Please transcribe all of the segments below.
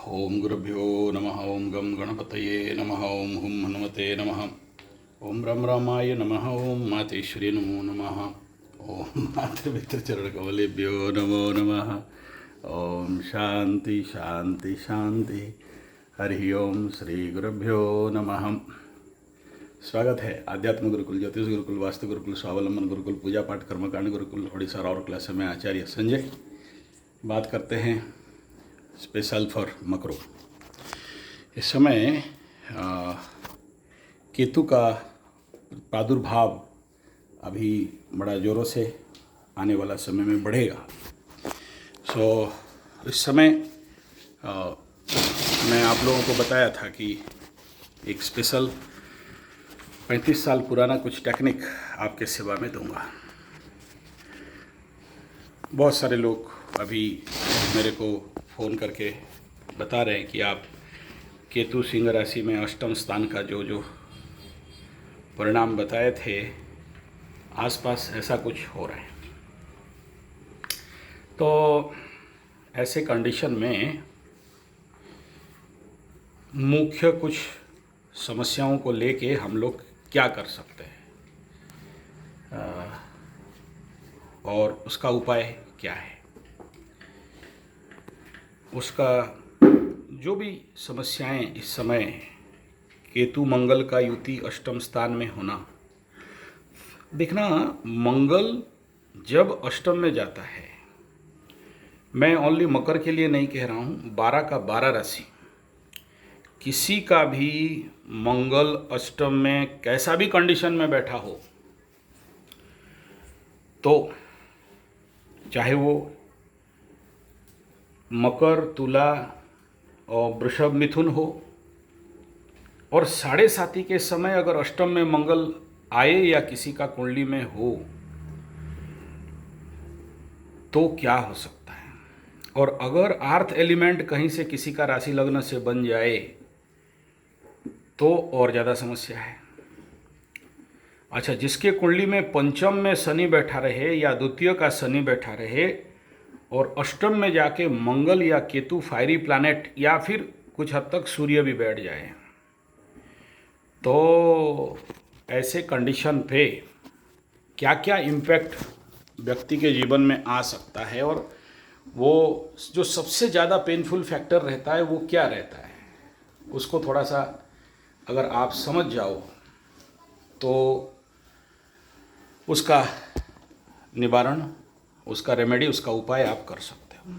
ओम गुरुभ्यो नमः। ओम गम गणपतये नमः। ओम हुम हनुमते नमः। ओम राम रामाय नमः। ओम मातेश्वरी नमो नमः। ओम मातृपितृचरणकमलेभ्यो नमो नमः। ओम शांति शांति शांति। हरि ओम श्री गुरुभ्यो नमः। स्वागत है आध्यात्म गुरुकुल, ज्योतिष गुरुकुल, वास्तु गुरुकुल, स्वावलंबन गुरुकुल, पूजा पाठ कर्मकांड गुरुकुल ओडिशा और क्लास में आचार्य संजय। बात करते हैं स्पेशल फॉर मकरो। इस समय केतु का प्रादुर्भाव अभी बड़ा ज़ोरों से आने वाला समय में बढ़ेगा। इस समय मैं आप लोगों को बताया था कि एक स्पेशल 35 साल पुराना कुछ टेक्निक आपके सेवा में दूंगा। बहुत सारे लोग अभी मेरे को फ़ोन करके बता रहे हैं कि आप केतु सिंह राशि में अष्टम स्थान का जो परिणाम बताए थे, आसपास ऐसा कुछ हो रहा है। तो ऐसे कंडीशन में मुख्य कुछ समस्याओं को लेके हम लोग क्या कर सकते हैं और उसका उपाय क्या है। उसका जो भी समस्याएं इस समय केतु मंगल का युति अष्टम स्थान में होना, देखना मंगल जब अष्टम में जाता है, मैं ओनली मकर के लिए नहीं कह रहा हूँ, 12 का 12 राशि किसी का भी मंगल अष्टम में कैसा भी कंडीशन में बैठा हो, तो चाहे वो मकर, तुला और वृषभ, मिथुन हो, और 7.5 के समय अगर अष्टम में मंगल आए या किसी का कुंडली में हो, तो क्या हो सकता है। और अगर अर्थ एलिमेंट कहीं से किसी का राशि लग्न से बन जाए तो और ज़्यादा समस्या है। अच्छा, जिसके कुंडली में पंचम में शनि बैठा रहे या द्वितीय का शनि बैठा रहे और अष्टम में जाके मंगल या केतु फायरी प्लैनेट या फिर कुछ हद तक सूर्य भी बैठ जाए, तो ऐसे कंडीशन पे क्या क्या इम्पैक्ट व्यक्ति के जीवन में आ सकता है, और वो जो सबसे ज़्यादा पेनफुल फैक्टर रहता है वो क्या रहता है, उसको थोड़ा सा अगर आप समझ जाओ तो उसका निवारण, उसका रेमेडी, उसका उपाय आप कर सकते हो।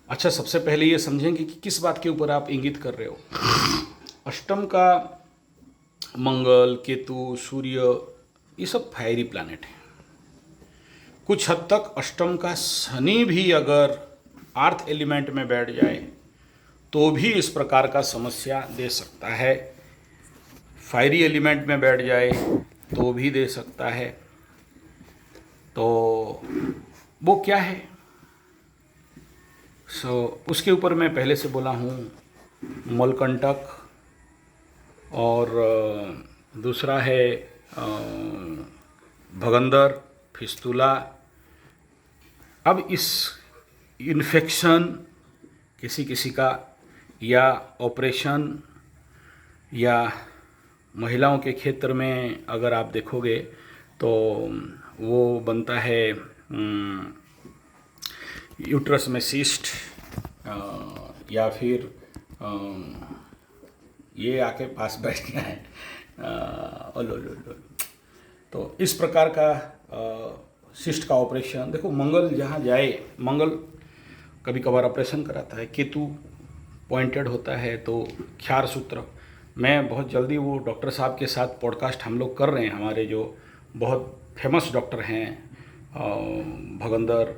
अच्छा, सबसे पहले ये समझेंगे कि किस बात के ऊपर आप इंगित कर रहे हो। अष्टम का मंगल, केतु, सूर्य, ये सब फायरी प्लैनेट हैं। कुछ हद तक अष्टम का शनि भी अगर अर्थ एलिमेंट में बैठ जाए तो भी इस प्रकार का समस्या दे सकता है। फायरी एलिमेंट में बैठ जाए तो भी दे सकता है। तो वो क्या है, उसके ऊपर मैं पहले से बोला हूँ, मलकंटक, और दूसरा है भगंदर, फिस्तुला। अब इस इन्फेक्शन किसी किसी का, या ऑपरेशन, या महिलाओं के क्षेत्र में अगर आप देखोगे तो वो बनता है यूट्रस में सिस्ट, या फिर ये आके पास बैठ गया है, तो इस प्रकार का सिस्ट का ऑपरेशन। देखो, मंगल जहाँ जाए, मंगल कभी कभार ऑपरेशन कराता है, केतु पॉइंटेड होता है तो क्षार सूत्र। मैं बहुत जल्दी वो डॉक्टर साहब के साथ पॉडकास्ट हम लोग कर रहे हैं, हमारे जो बहुत फेमस डॉक्टर हैं, भगंदर,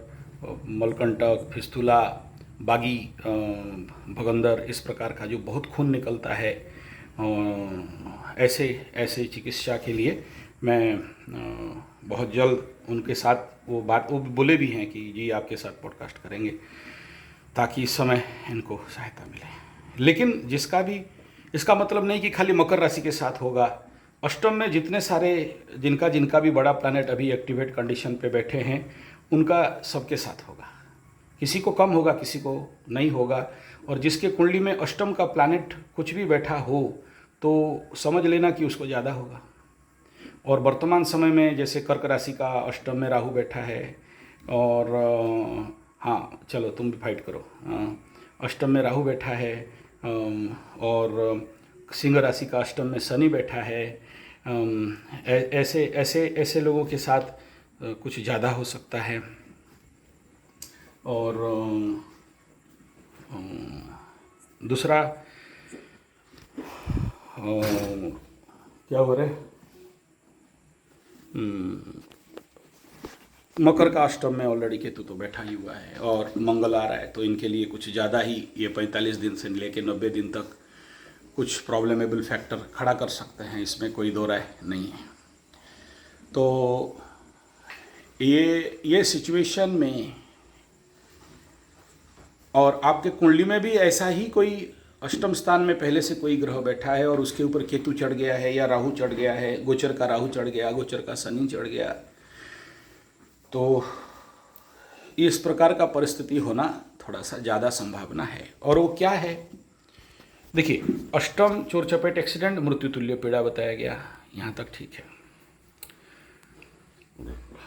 मलकंटक, फिस्तुला, बागी भगंदर, इस प्रकार का जो बहुत खून निकलता है, ऐसे ऐसे चिकित्सा के लिए मैं बहुत जल्द उनके साथ वो बोले भी हैं कि जी आपके साथ पॉडकास्ट करेंगे, ताकि इस समय इनको सहायता मिले। लेकिन जिसका भी, इसका मतलब नहीं कि खाली मकर राशि के साथ होगा। अष्टम में जितने सारे जिनका भी बड़ा प्लैनेट अभी एक्टिवेट कंडीशन पे बैठे हैं, उनका सबके साथ होगा। किसी को कम होगा, किसी को नहीं होगा। और जिसके कुंडली में अष्टम का प्लैनेट कुछ भी बैठा हो तो समझ लेना कि उसको ज़्यादा होगा। और वर्तमान समय में जैसे कर्क राशि का अष्टम में राहु बैठा है, और हाँ चलो तुम भी फाइट करो, अष्टम में राहु बैठा है, और सिंह राशि का अष्टम में शनि बैठा है, ऐसे ऐसे ऐसे लोगों के साथ कुछ ज़्यादा हो सकता है। और दूसरा क्या हो रहा है, मकर का अष्टम में ऑलरेडी केतु तो बैठा ही हुआ है और मंगल आ रहा है, तो इनके लिए कुछ ज़्यादा ही ये 45 दिन से लेकर 90 दिन तक कुछ प्रॉब्लमेबल फैक्टर खड़ा कर सकते हैं, इसमें कोई दो राय नहीं है। तो ये सिचुएशन में, और आपके कुंडली में भी ऐसा ही कोई अष्टम स्थान में पहले से कोई ग्रह बैठा है और उसके ऊपर केतु चढ़ गया है या राहु चढ़ गया है, गोचर का राहु चढ़ गया, गोचर का शनि चढ़ गया, तो इस प्रकार का परिस्थिति होना थोड़ा सा ज़्यादा संभावना है। और वो क्या है, देखिए अष्टम चोर चपेट एक्सीडेंट मृत्यु तुल्य पीड़ा बताया गया, यहाँ तक ठीक है,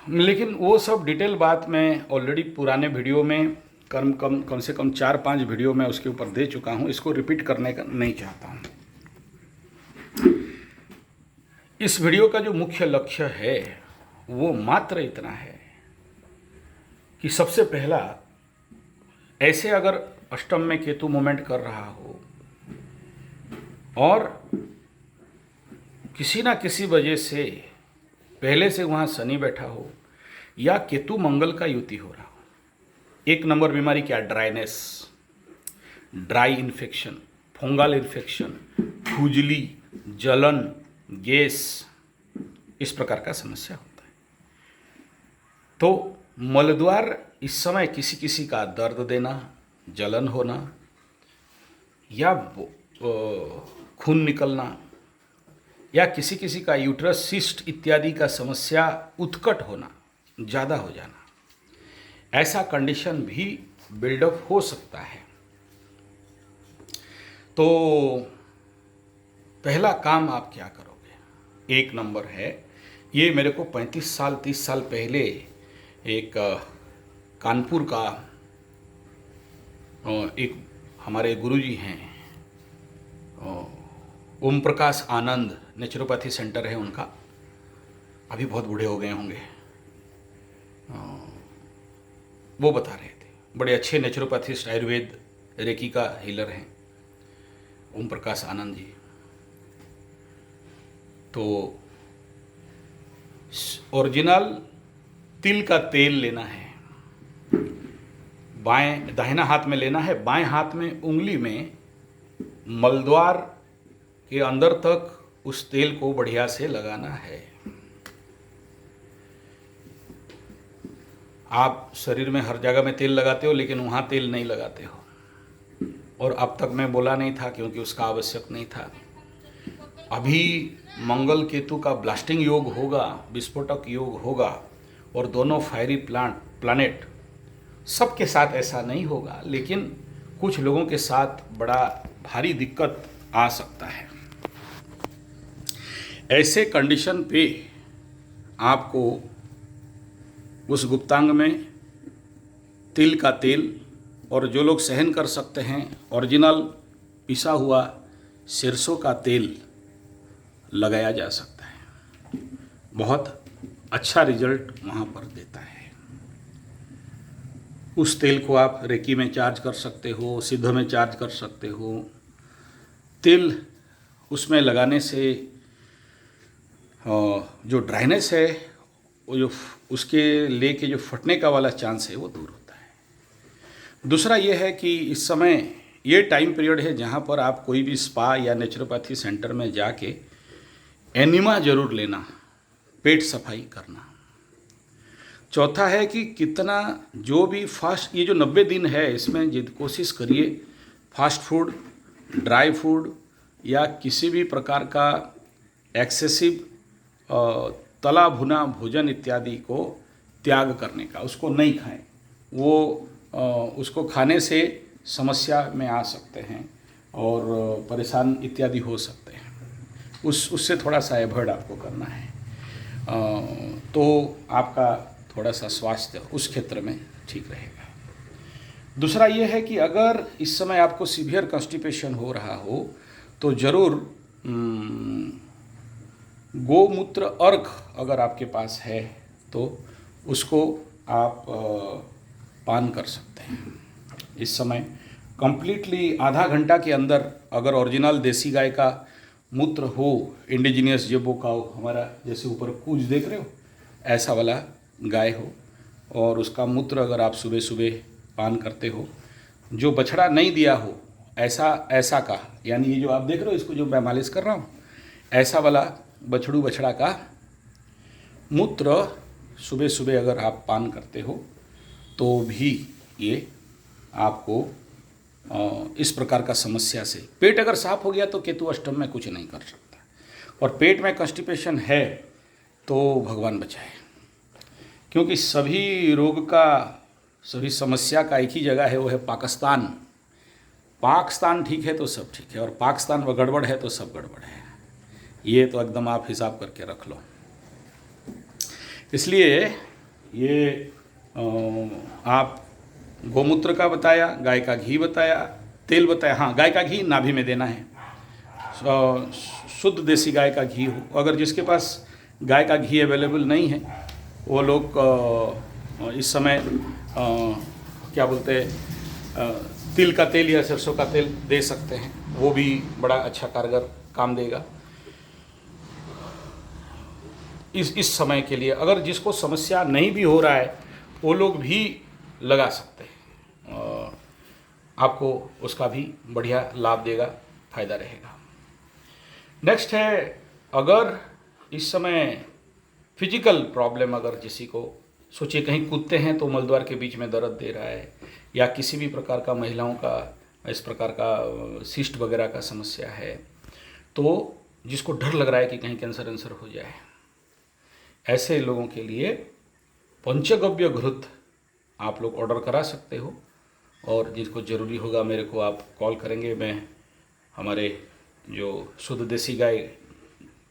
लेकिन वो सब डिटेल बात मैं ऑलरेडी पुराने वीडियो में कम से कम 4-5 वीडियो में उसके ऊपर दे चुका हूँ, इसको रिपीट करने का नहीं चाहता हूँ। इस वीडियो का जो मुख्य लक्ष्य है वो मात्र इतना है कि सबसे पहला, ऐसे अगर अष्टम में केतु मूवमेंट कर रहा हो और किसी ना किसी वजह से पहले से वहाँ शनि बैठा हो या केतु मंगल का युति हो रहा हो, एक नंबर बीमारी क्या, dryness, dry infection, fungal infection, खुजली, जलन, गैस, इस प्रकार का समस्या होता है। तो मलद्वार इस समय किसी किसी का दर्द देना, जलन होना या खून निकलना, या किसी किसी का यूट्रस सिस्ट इत्यादि का समस्या उत्कट होना, ज़्यादा हो जाना, ऐसा कंडीशन भी बिल्डअप हो सकता है। तो पहला काम आप क्या करोगे, एक नंबर है, ये मेरे को 35 साल 30 साल पहले एक कानपुर का एक हमारे गुरुजी हैं, ओम प्रकाश आनंद नेचुरोपैथी सेंटर है उनका, अभी बहुत बूढ़े हो गए होंगे, वो बता रहे थे, बड़े अच्छे नेचुरोपैथिस्ट, आयुर्वेद रेकी का हीलर हैं ओम प्रकाश आनंद जी। तो ओरिजिनल तिल का तेल लेना है, दाहिना हाथ में लेना है, बाएं हाथ में उंगली में मलद्वार के अंदर तक उस तेल को बढ़िया से लगाना है। आप शरीर में हर जगह में तेल लगाते हो लेकिन वहाँ तेल नहीं लगाते हो, और अब तक मैं बोला नहीं था क्योंकि उसका आवश्यक नहीं था। अभी मंगल केतु का ब्लास्टिंग योग होगा, विस्फोटक योग होगा, और दोनों फायरी प्लानेट, सबके साथ ऐसा नहीं होगा लेकिन कुछ लोगों के साथ बड़ा भारी दिक्कत आ सकता है। ऐसे कंडीशन पे आपको उस गुप्तांग में तिल का तेल, और जो लोग सहन कर सकते हैं ओरिजिनल पिसा हुआ सरसों का तेल लगाया जा सकता है, बहुत अच्छा रिजल्ट वहाँ पर देता है। उस तेल को आप रेकी में चार्ज कर सकते हो, सिद्ध में चार्ज कर सकते हो। तेल उसमें लगाने से जो ड्राइनेस है, वो जो उसके लेके जो फटने का वाला चांस है वो दूर होता है। दूसरा ये है कि इस समय ये टाइम पीरियड है जहाँ पर आप कोई भी स्पा या नेचुरोपैथी सेंटर में जाके एनिमा जरूर लेना, पेट सफाई करना। चौथा है कि कितना जो भी फास्ट, ये जो 90 दिन है इसमें जिद कोशिश करिए फास्ट फूड, ड्राई फूड या किसी भी प्रकार का एक्सेसिव तला भुना भोजन इत्यादि को त्याग करने का, उसको नहीं खाएं। वो उसको खाने से समस्या में आ सकते हैं और परेशान इत्यादि हो सकते हैं। उससे थोड़ा सा अवॉइड आपको करना है, तो आपका थोड़ा सा स्वास्थ्य उस क्षेत्र में ठीक रहेगा। दूसरा ये है कि अगर इस समय आपको सीवियर कॉन्स्टिपेशन हो रहा हो तो ज़रूर गोमूत्र अर्क अगर आपके पास है तो उसको आप पान कर सकते हैं। इस समय कंप्लीटली आधा घंटा के अंदर अगर ओरिजिनल देसी गाय का मूत्र हो, इंडिजिनियस जेबो काऊ, हमारा जैसे ऊपर कूज देख रहे हो ऐसा वाला गाय हो, और उसका मूत्र अगर आप सुबह सुबह पान करते हो, जो बछड़ा नहीं दिया हो ऐसा का, यानी ये जो आप देख रहे हो इसको जो मैं मालिश कर रहा हूँ, ऐसा वाला बछड़ा का मूत्र सुबह सुबह अगर आप पान करते हो तो भी ये आपको इस प्रकार का समस्या से, पेट अगर साफ हो गया तो केतु अष्टम में कुछ नहीं कर सकता, और पेट में कॉन्स्टिपेशन है तो भगवान बचाए, क्योंकि सभी रोग का, सभी समस्या का एक ही जगह है, वो है पाकिस्तान। पाकिस्तान ठीक है तो सब ठीक है, और पाकिस्तान में गड़बड़ है तो सब गड़बड़ है। ये तो एकदम आप हिसाब करके रख लो। इसलिए ये आप गोमूत्र का बताया, गाय का घी बताया, तेल बताया। हाँ, गाय का घी नाभि में देना है, शुद्ध देसी गाय का घी हो। अगर जिसके पास गाय का घी अवेलेबल नहीं है वो लोग इस समय क्या बोलते हैं, तिल का तेल या सरसों का तेल दे सकते हैं, वो भी बड़ा अच्छा कारगर काम देगा इस समय के लिए। अगर जिसको समस्या नहीं भी हो रहा है वो लोग भी लगा सकते हैं, आपको उसका भी बढ़िया लाभ देगा, फायदा रहेगा। नेक्स्ट है, अगर इस समय फिजिकल प्रॉब्लम अगर किसी को, सोचिए कहीं कूदते हैं तो मलद्वार के बीच में दर्द दे रहा है, या किसी भी प्रकार का महिलाओं का इस प्रकार का सिस्ट वगैरह का समस्या है, तो जिसको डर लग रहा है कि कहीं कैंसर वैंसर हो जाए, ऐसे लोगों के लिए पंचगव्य घृत आप लोग ऑर्डर करा सकते हो, और जिसको ज़रूरी होगा मेरे को आप कॉल करेंगे, मैं हमारे जो शुद्ध देसी गाय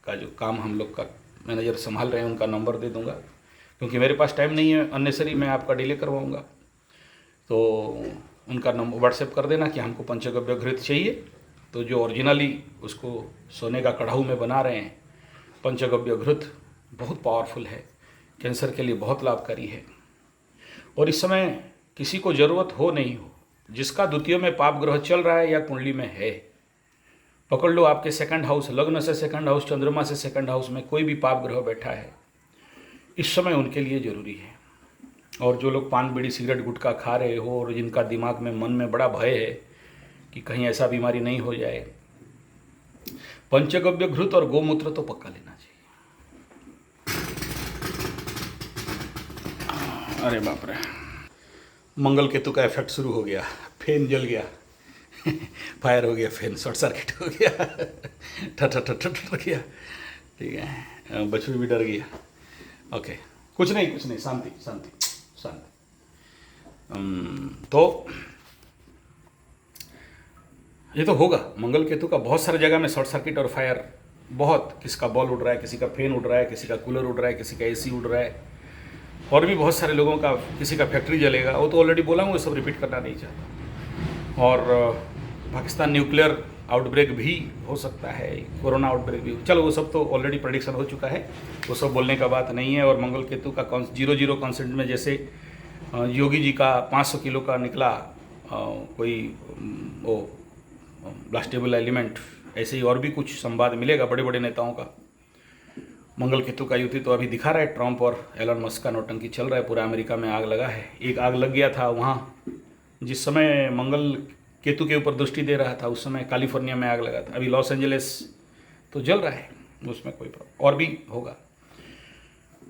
का जो काम हम लोग का मैनेजर संभाल रहे हैं उनका नंबर दे दूंगा, क्योंकि मेरे पास टाइम नहीं है अननेसरी मैं आपका डिले करवाऊंगा। तो उनका नंबर व्हाट्सएप कर देना कि हमको पंचगव्य घृत चाहिए, तो जो ओरिजिनली उसको सोने का कढ़ाऊ में बना रहे हैं, पंचगव्य घृत बहुत पावरफुल है, कैंसर के लिए बहुत लाभकारी है। और इस समय किसी को ज़रूरत हो नहीं हो, जिसका द्वितीय में पाप ग्रह चल रहा है या कुंडली में है, पकड़ लो आपके सेकंड हाउस, लग्न से सेकंड हाउस, चंद्रमा से सेकंड हाउस में कोई भी पाप ग्रह बैठा है, इस समय उनके लिए ज़रूरी है। और जो लोग पान बीड़ी सिगरेट गुटखा खा रहे हो और जिनका दिमाग में मन में बड़ा भय है कि कहीं ऐसा बीमारी नहीं हो जाए, पंचगव्य घृत और गोमूत्र तो पक्का लेना चाहिए। अरे बाप रे, मंगल केतु का इफेक्ट शुरू हो गया, फैन जल गया फायर हो गया, फैन शॉर्ट सर्किट हो गया ठठ गया, ठीक है, बछड़ू भी डर गया। ओके, कुछ नहीं, शांति शांति शांति। तो ये तो होगा, मंगल केतु का बहुत सारी जगह में शॉर्ट सर्किट और फायर, बहुत, किसका बॉल उड़ रहा है, किसी का फैन उड़ रहा है, किसी का कूलर उड़ रहा है, किसी का एसी उड़ रहा है, और भी बहुत सारे लोगों का, किसी का फैक्ट्री जलेगा। वो तो ऑलरेडी बोला हूँ, वो सब रिपीट करना नहीं चाहता। और पाकिस्तान न्यूक्लियर आउटब्रेक भी हो सकता है, कोरोना आउटब्रेक भी, चलो वो सब तो ऑलरेडी प्रेडिक्शन हो चुका है, वो सब बोलने का बात नहीं है। और मंगल केतु का 0-0 कॉन्सेंट में जैसे योगी जी का 500 किलो का निकला कोई वो ब्लास्टेबल एलिमेंट, ऐसे ही और भी कुछ संवाद मिलेगा बड़े बड़े नेताओं का। मंगल केतु का युति तो अभी दिखा रहा है, ट्रंप और एलन मस्क का नौटंकी चल रहा है, पूरा अमेरिका में आग लगा है। एक आग लग गया था वहाँ, जिस समय मंगल केतु के ऊपर दृष्टि दे रहा था, उस समय कैलिफोर्निया में आग लगा था। अभी लॉस एंजलिस तो जल रहा है, उसमें कोई प्रॉब्लम और भी होगा।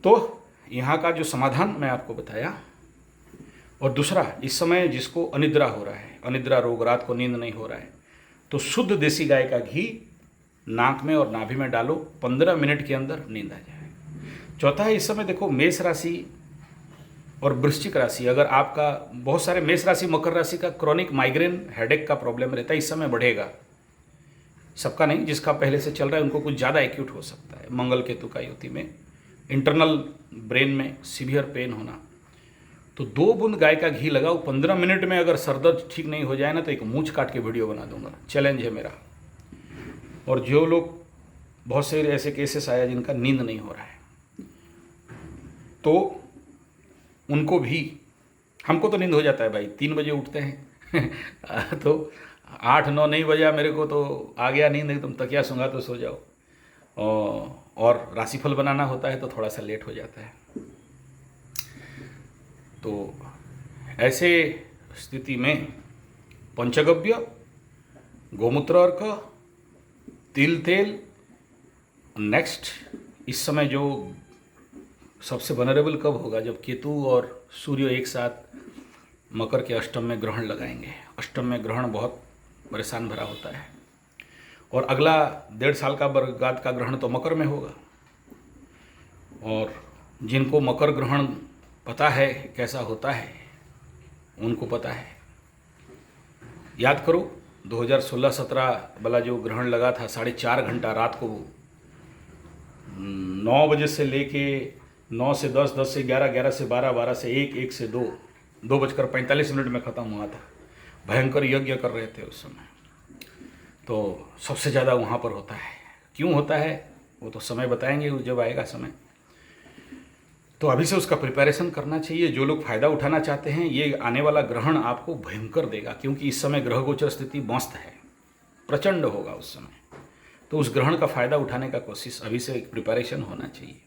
तो यहाँ का जो समाधान मैं आपको बताया। और दूसरा, इस समय जिसको अनिद्रा हो रहा है, अनिद्रा रोग, रात को नींद नहीं हो रहा है, तो शुद्ध देसी गाय का घी नाक में और नाभि में डालो, 15 मिनट के अंदर नींद आ जाए। चौथा है, इस समय देखो मेष राशि और वृश्चिक राशि, अगर आपका बहुत सारे मेष राशि मकर राशि का क्रॉनिक माइग्रेन हेडेक का प्रॉब्लम रहता है, इस समय बढ़ेगा। सबका नहीं, जिसका पहले से चल रहा है उनको कुछ ज़्यादा एक्यूट हो सकता है। मंगल केतु का युति में इंटरनल ब्रेन में सीवियर पेन होना। तो 2 बूंद गाय का घी लगाओ, 15 मिनट में अगर सरदर्द ठीक नहीं हो जाए ना तो एक मूंछ काट के वीडियो बना दूंगा, चैलेंज है मेरा। और जो लोग, बहुत से ऐसे केसेस आया जिनका नींद नहीं हो रहा है, तो उनको भी, हमको तो नींद हो जाता है भाई, 3 बजे उठते हैं तो 8-9 नहीं बजा मेरे को तो आ गया नींद, एकदम तकिया सूंघा तो सो जाओ। और राशिफल बनाना होता है तो थोड़ा सा लेट हो जाता है। तो ऐसे स्थिति में पंचगव्य, गोमूत्र अर्क, तिल तेल, नेक्स्ट इस समय जो सबसे वनरेबल कब होगा, जब केतु और सूर्य एक साथ मकर के अष्टम में ग्रहण लगाएंगे। अष्टम में ग्रहण बहुत परेशान भरा होता है। और अगला 1.5 साल का बरगाद का ग्रहण तो मकर में होगा। और जिनको मकर ग्रहण पता है कैसा होता है, उनको पता है। याद करो 2016-17 वाला जो ग्रहण लगा था, 4.5 घंटा रात को 9 बजे से लेके 9 से 10, 10 से 11, 11 से 12, 12 से 1, 1 से 2, 2:45 में ख़त्म हुआ था। भयंकर यज्ञ कर रहे थे उस समय। तो सबसे ज़्यादा वहाँ पर होता है। क्यों होता है वो तो समय बताएंगे जब आएगा समय। तो अभी से उसका प्रिपरेशन करना चाहिए। जो लोग फ़ायदा उठाना चाहते हैं, ये आने वाला ग्रहण आपको भयंकर देगा, क्योंकि इस समय ग्रह गोचर स्थिति मस्त है, प्रचंड होगा उस समय। तो उस ग्रहण का फ़ायदा उठाने का कोशिश अभी से प्रिपरेशन होना चाहिए।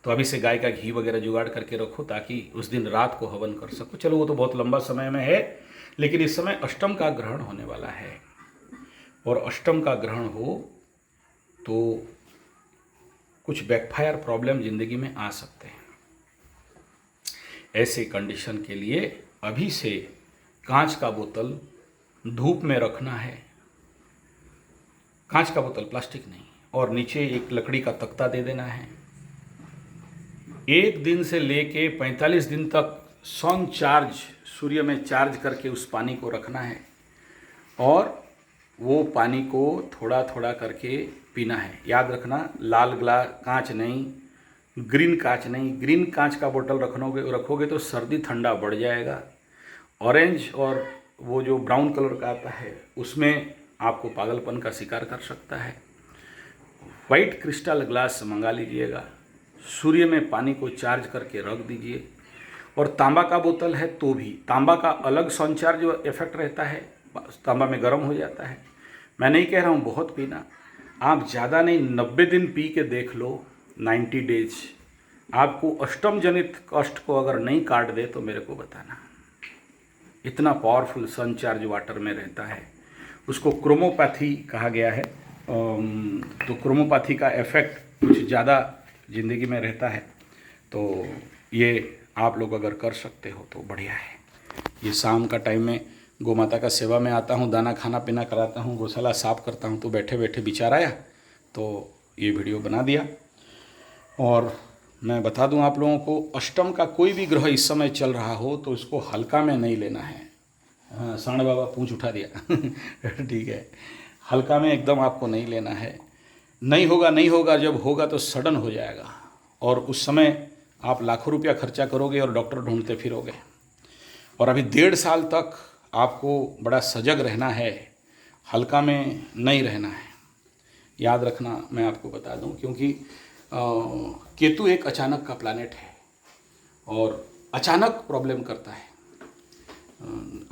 तो अभी से गाय का घी वगैरह जुगाड़ करके रखो, ताकि उस दिन रात को हवन कर सको। चलो वो तो बहुत लंबा समय में है, लेकिन इस समय अष्टम का ग्रहण होने वाला है। और अष्टम का ग्रहण हो तो कुछ बैकफायर प्रॉब्लम ज़िंदगी में आ सकते हैं। ऐसे कंडीशन के लिए अभी से कांच का बोतल धूप में रखना है। कांच का बोतल, प्लास्टिक नहीं। और नीचे एक लकड़ी का तख्ता दे देना है। 1 दिन से लेके 45 दिन तक सन चार्ज, सूर्य में चार्ज करके उस पानी को रखना है। और वो पानी को थोड़ा थोड़ा करके पीना है। याद रखना, लाल ग्लास कांच नहीं, ग्रीन कांच नहीं। ग्रीन कांच का बोतल रखोगे तो सर्दी ठंडा बढ़ जाएगा। ऑरेंज और वो जो ब्राउन कलर का आता है उसमें आपको पागलपन का शिकार कर सकता है। वाइट क्रिस्टल ग्लास मंगा लीजिएगा। सूर्य में पानी को चार्ज करके रख दीजिए। और तांबा का बोतल है तो भी, तांबा का अलग सनचार्ज इफेक्ट रहता है, तांबा में गर्म हो जाता है। मैं नहीं कह रहा हूँ बहुत पीना, आप ज़्यादा नहीं, 90 दिन पी के देख लो, 90 डेज। आपको अष्टम जनित कष्ट को अगर नहीं काट दे तो मेरे को बताना। इतना पावरफुल सनचार्ज वाटर में रहता है। उसको क्रोमोपैथी कहा गया है। तो क्रोमोपैथी का इफेक्ट कुछ ज़्यादा ज़िंदगी में रहता है। तो ये आप लोग अगर कर सकते हो तो बढ़िया है। ये शाम का टाइम में गौ माता का सेवा में आता हूँ, दाना खाना पीना कराता हूँ, गौशाला साफ़ करता हूँ, तो बैठे बैठे विचार आया तो ये वीडियो बना दिया। और मैं बता दूं आप लोगों को, अष्टम का कोई भी ग्रह इस समय चल रहा हो तो इसको हल्का में नहीं लेना है। हाँ, साण बाबा पूंछ उठा दिया ठीक है, हल्का में एकदम आपको नहीं लेना है। नहीं होगा, जब होगा तो सडन हो जाएगा। और उस समय आप लाखों रुपया खर्चा करोगे और डॉक्टर ढूंढते फिरोगे। और अभी 1.5 साल तक आपको बड़ा सजग रहना है, हल्का में नहीं रहना है। याद रखना, मैं आपको बता दूं, क्योंकि केतु एक अचानक का प्लैनेट है और अचानक प्रॉब्लम करता है।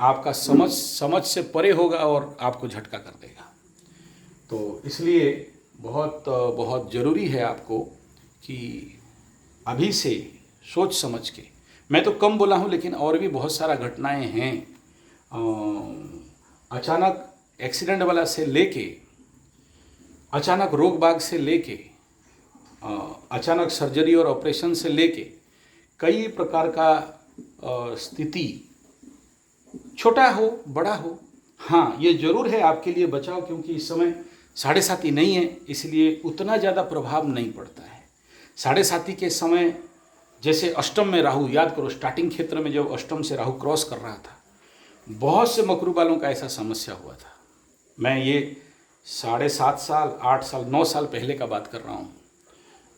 आपका समझ से परे होगा और आपको झटका कर देगा। तो इसलिए बहुत ज़रूरी है आपको कि अभी से सोच समझ के, मैं तो कम बोला हूँ लेकिन और भी बहुत सारा घटनाएं हैं। अचानक एक्सीडेंट वाला से लेके, अचानक रोग बाग से लेके, अचानक सर्जरी और ऑपरेशन से लेके कई प्रकार का स्थिति, छोटा हो बड़ा हो, हाँ ये ज़रूर है आपके लिए बचाव, क्योंकि इस समय 7.5 नहीं है, इसलिए उतना ज़्यादा प्रभाव नहीं पड़ता है। 7.5 के समय जैसे अष्टम में राहु, याद करो स्टार्टिंग क्षेत्र में जब अष्टम से राहु क्रॉस कर रहा था, बहुत से मकरू वालों का ऐसा समस्या हुआ था। मैं ये 7.5 साल, 8 साल, 9 साल पहले का बात कर रहा हूँ।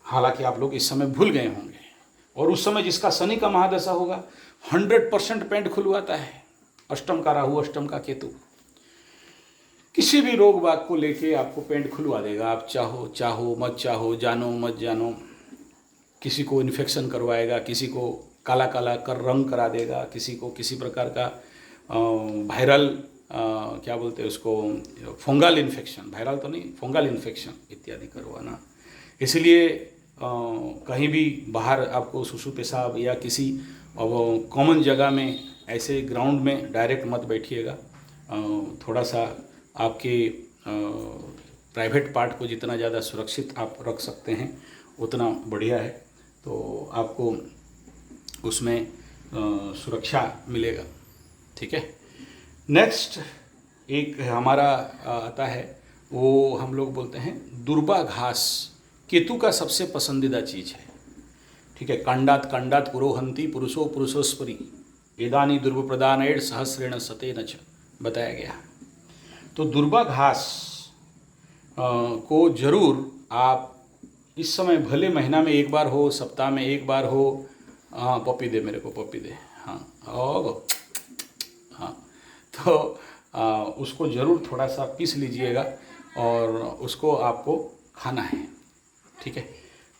हालांकि आप लोग इस समय भूल गए होंगे। और उस समय जिसका शनि का महादशा होगा 100% पेंट खुलवाता है। अष्टम का राहु, अष्टम का केतु किसी भी रोग बाग को लेके आपको पेंट खुलवा देगा। आप चाहो चाहो मत चाहो, जानो मत जानो। किसी को इन्फेक्शन करवाएगा, किसी को काला काला कर रंग करा देगा, किसी को किसी प्रकार का वायरल क्या बोलते हैं उसको, फंगल इन्फेक्शन, वायरल तो नहीं, फंगल इन्फेक्शन इत्यादि करवाना। इसलिए कहीं भी बाहर आपको सुसु पेशाब या किसी कॉमन जगह में, ऐसे ग्राउंड में डायरेक्ट मत बैठिएगा। थोड़ा सा आपके प्राइवेट पार्ट को जितना ज़्यादा सुरक्षित आप रख सकते हैं उतना बढ़िया है, तो आपको उसमें सुरक्षा मिलेगा। ठीक है। नेक्स्ट एक हमारा आता है, वो हम लोग बोलते हैं दुर्बा घास। केतु का सबसे पसंदीदा चीज़ है। ठीक है। कांडात कांडात पुरोहंती पुरुषो पुरुषोस्परी एदानी दुर्ब प्रदान सहस्रेण सतेन च बताया गया। तो दुर्बा घास को जरूर आप इस समय, भले महीना में एक बार हो, सप्ताह में एक बार हो। हाँ पपी दे मेरे को, पपी दे। हाँ ओ हाँ, तो उसको ज़रूर थोड़ा सा पीस लीजिएगा और उसको आपको खाना है। ठीक है।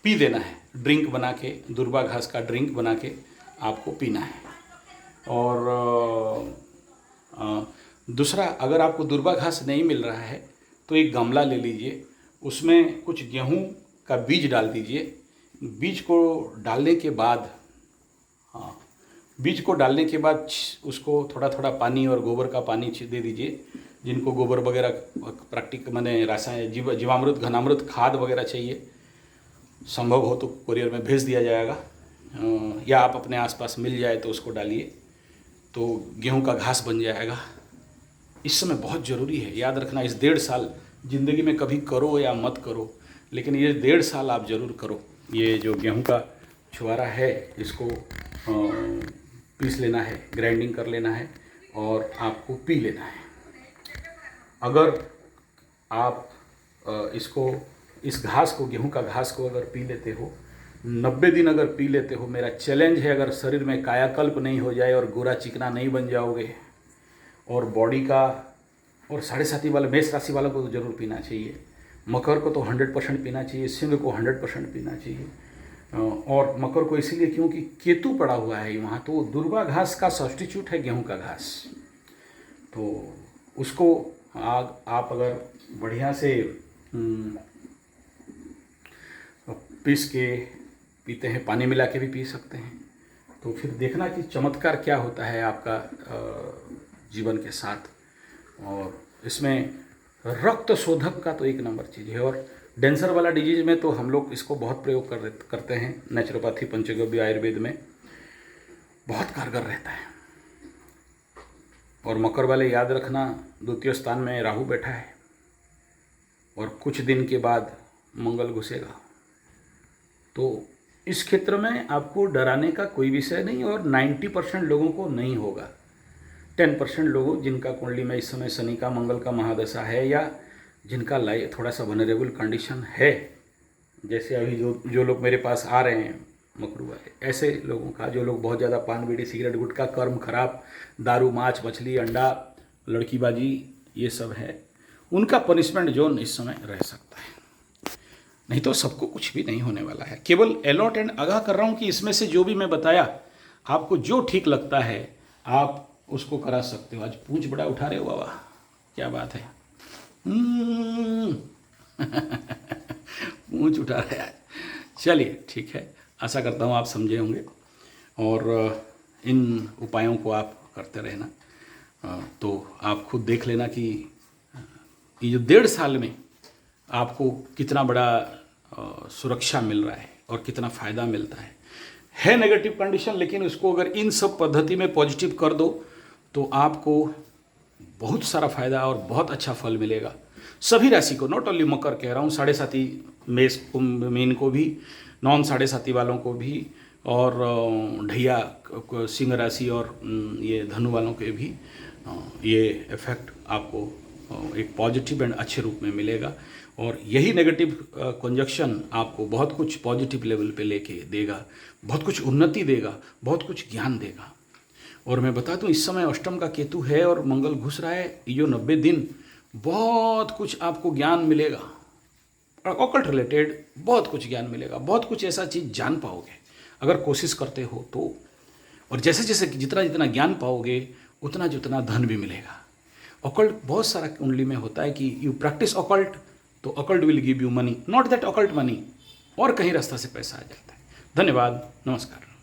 पी देना है, ड्रिंक बना के, दुर्बा घास का ड्रिंक बना के आपको पीना है। और दूसरा, अगर आपको दुर्बा घास नहीं मिल रहा है तो एक गमला ले लीजिए, उसमें कुछ गेहूं का बीज डाल दीजिए। बीज को डालने के बाद, हाँ, बीज को डालने के बाद उसको थोड़ा थोड़ा पानी और गोबर का पानी दे दीजिए। जिनको गोबर वगैरह प्राकृतिक माने रासायनिक जीवामृत, घनामृत, खाद वगैरह चाहिए, संभव हो तो कुरियर में भेज दिया जाएगा, या आप अपने आसपास मिल जाए तो उसको डालिए, तो गेहूं का घास बन जाएगा। इस समय बहुत ज़रूरी है। याद रखना, इस 1.5 साल ज़िंदगी में कभी करो या मत करो, लेकिन ये 1.5 साल आप ज़रूर करो। ये जो गेहूं का छुआरा है, इसको पीस लेना है, ग्राइंडिंग कर लेना है और आपको पी लेना है। अगर आप इसको, इस घास को, गेहूं का घास को अगर पी लेते हो, 90 दिन अगर पी लेते हो, मेरा चैलेंज है, अगर शरीर में कायाकल्प नहीं हो जाए और गोरा चिकना नहीं बन जाओगे, और बॉडी का, और 7.5 वाले मेष राशि वालों को तो ज़रूर पीना चाहिए, मकर को तो 100% पीना चाहिए, सिंह को 100% पीना चाहिए। और मकर को इसीलिए क्योंकि केतु पड़ा हुआ है वहाँ, तो दुर्बा घास का सब्स्टिट्यूट है गेहूं का घास। तो उसको आप अगर बढ़िया से पीस के पीते हैं, पानी मिला के भी पी सकते हैं, तो फिर देखना कि चमत्कार क्या होता है आपका जीवन के साथ। और इसमें रक्त शोधक का तो एक नंबर चीज़ है। और डेंसर वाला डिजीज में तो हम लोग इसको बहुत प्रयोग करते हैं। नेचुरोपैथी, पंचगव्य, आयुर्वेद में बहुत कारगर रहता है। और मकर वाले याद रखना, 2य स्थान में राहु बैठा है और कुछ दिन के बाद मंगल घुसेगा। तो इस क्षेत्र में आपको डराने का कोई विषय नहीं, और 90% लोगों को नहीं होगा। 10% लोगों जिनका कुंडली में इस समय शनि का, मंगल का महादशा है, या जिनका लाइफ थोड़ा सा वनरेबल कंडीशन है, जैसे अभी जो लोग मेरे पास आ रहे हैं मकरू वाले, ऐसे लोगों का, जो लोग बहुत ज़्यादा पान बीड़ी सिगरेट गुटखा, कर्म खराब, दारू माछ मछली अंडा लड़कीबाजी ये सब है, उनका पनिशमेंट जोन इस समय रह सकता है। नहीं तो सबको कुछ भी नहीं होने वाला है। केवल अलर्ट एंड आगाह कर रहा हूँ कि इसमें से जो भी मैं बताया, आपको जो ठीक लगता है आप उसको करा सकते हो। आज पूंछ बड़ा उठा रहे हो बाबा, क्या बात है। पूंछ उठा रहे हैं। चलिए ठीक है, आशा करता हूँ आप समझे होंगे और इन उपायों को आप करते रहना। तो आप खुद देख लेना कि ये जो 1.5 साल में आपको कितना बड़ा सुरक्षा मिल रहा है और कितना फ़ायदा मिलता है नेगेटिव कंडीशन, लेकिन उसको अगर इन सब पद्धति में पॉजिटिव कर दो तो आपको बहुत सारा फ़ायदा और बहुत अच्छा फल मिलेगा। सभी राशि को, नॉट ओनली मकर कह रहा हूँ, 7.5 मेष कुंभ मीन को भी, नॉन 7.5 वालों को भी, और ढैया सिंह राशि और ये धनु वालों के भी ये इफेक्ट आपको एक पॉजिटिव एंड अच्छे रूप में मिलेगा, और यही नेगेटिव कंजक्शन आपको बहुत कुछ पॉजिटिव लेवल पे लेके देगा, बहुत कुछ उन्नति देगा, बहुत कुछ ज्ञान देगा। और मैं बता दूं, इस समय अष्टम का केतु है और मंगल घुस रहा है, ये 90 दिन बहुत कुछ आपको ज्ञान मिलेगा, ऑकल्ट रिलेटेड बहुत कुछ ज्ञान मिलेगा, बहुत कुछ ऐसा चीज़ जान पाओगे अगर कोशिश करते हो तो। और जैसे जैसे जितना जितना ज्ञान पाओगे उतना जितना धन भी मिलेगा। ऑकल्ट बहुत सारा कुंडली में होता है कि यू प्रैक्टिस ऑकल्ट तो occult will give you money, not that occult money, और कहीं रास्ता से पैसा आ जाता है। धन्यवाद, नमस्कार।